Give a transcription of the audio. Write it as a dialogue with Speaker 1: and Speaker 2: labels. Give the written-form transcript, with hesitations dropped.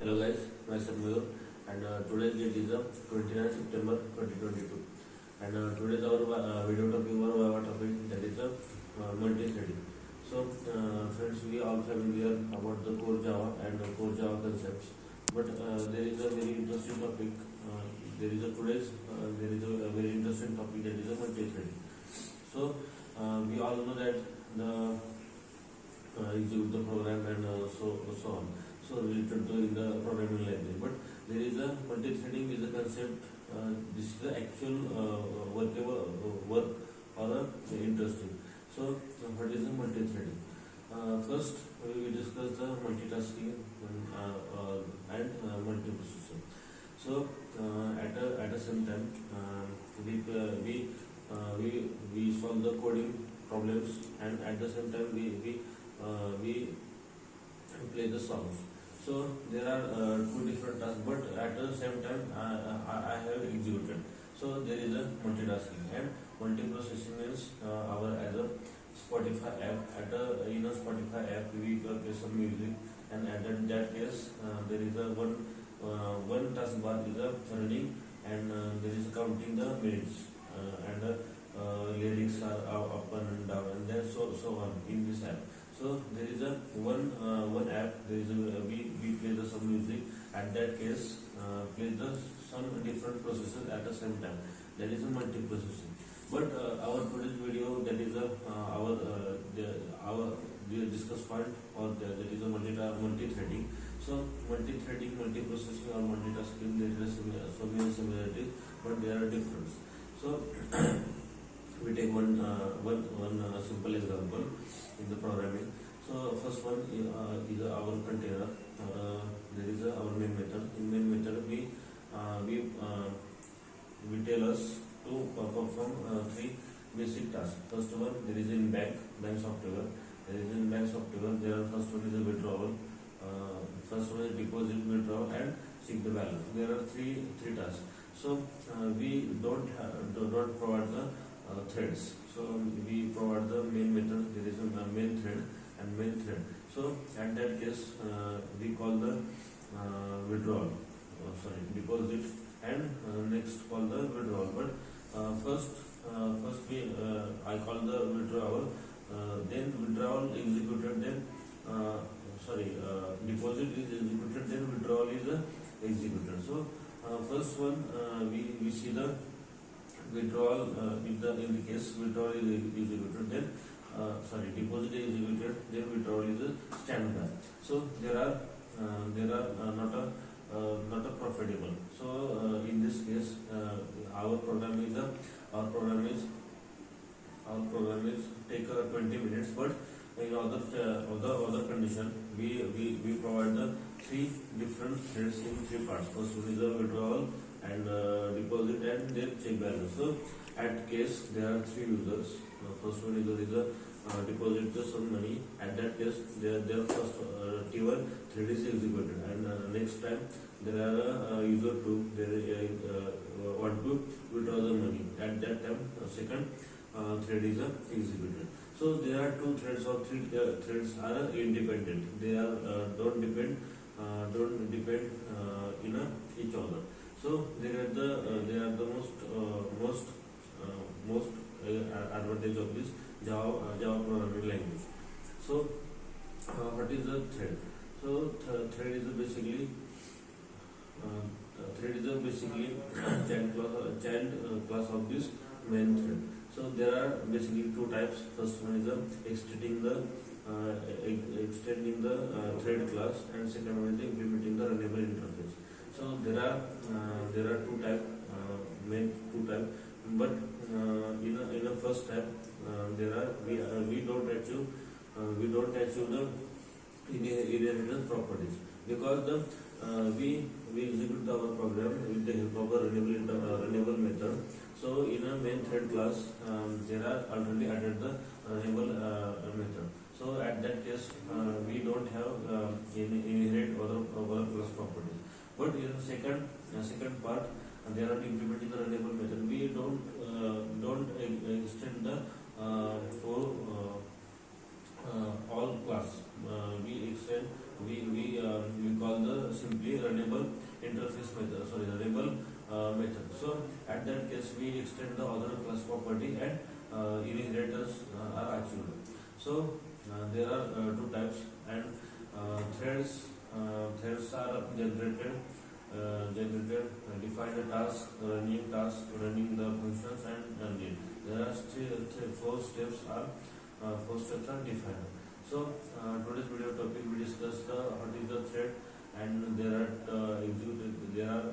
Speaker 1: Hello guys, myself Mayur, and today's date is 29 September 2022, and today's our video topic or our topic, that is multi-threading. So friends, we all familiar about the core Java and core Java concepts, but there is a very interesting topic. There is a very interesting topic, that is multi-threading. So we all know that the execute the program and so on. So related to in the programming language, but there is a multi-threading is a concept. This is the actual workable work or interesting. So what is the multi-threading? First, we will discuss the multitasking and multiprocessing. So at the same time, we solve the coding problems, and at the same time we play the songs. So there are two different tasks, but at the same time I have executed. So there is a multitasking, and multiprocessing means our as a Spotify app. In a Spotify app we play some music, and at that case there is a one taskbar is running, and there is counting the minutes, and lyrics are up and down, and then so on in this app. So there is a one app. There is we play the some music. At that case, play the some different processes at the same time. That is a multiprocessing. But our today's video, that is our discuss point, or that is a multi-threading. So multi-threading, multiprocessing, or multitasking, there is so many similarities, but there are differences. So we take one simple example in the programming. So first one is our container. There is our main method. In main method we tell us to perform three basic tasks. First one, there is in bank software. There is in bank software. There are first one is a withdrawal. First one is deposit, withdrawal, and check the balance. There are three tasks. So we don't provide the threads. So we provide the main method. There is a main thread and main thread. So at that case we call the withdrawal, deposit, and next call the withdrawal. But first we I call the withdrawal, then withdrawal executed, then deposit is executed, then withdrawal is executed. So first one we see the withdrawal. In the case withdrawal is executed, then deposit is executed, then withdrawal is standby. So there are not a profitable. So in this case our program is take 20 minutes, but in other condition we provide the three different threads in three parts. First one is the withdrawal, and deposit, and then check balance. So at case there are three users. First one is deposit some money. At that case their first T1 thread is executed, and next time there are user 2, they want to withdraw the money. At that time second thread is executed. So there are two threads or three threads are independent. They are don't depend in each other. So they are the most advantage of this Java programming language. So what is the thread? So thread is basically child class of this main thread. So there are basically two types. First one is extending the thread class, and second one is implementing the runnable interface. So there are two types, but in the first type we don't achieve the inheritance properties, because we execute our program with the help of a runnable method. So in a main thread class there are already added the runnable method. So at that case we don't have inherit other class properties. But in the second part, they are implementing the runnable method. We don't extend the all class. We extend we call the simply runnable interface method, runnable method. So at that case we extend the other class property and inheritors are achieved. So there are two types, and threads are generated, define the task, running the functions, and ending. There are four steps are defined. So today's video topic we discuss what is the thread, and there are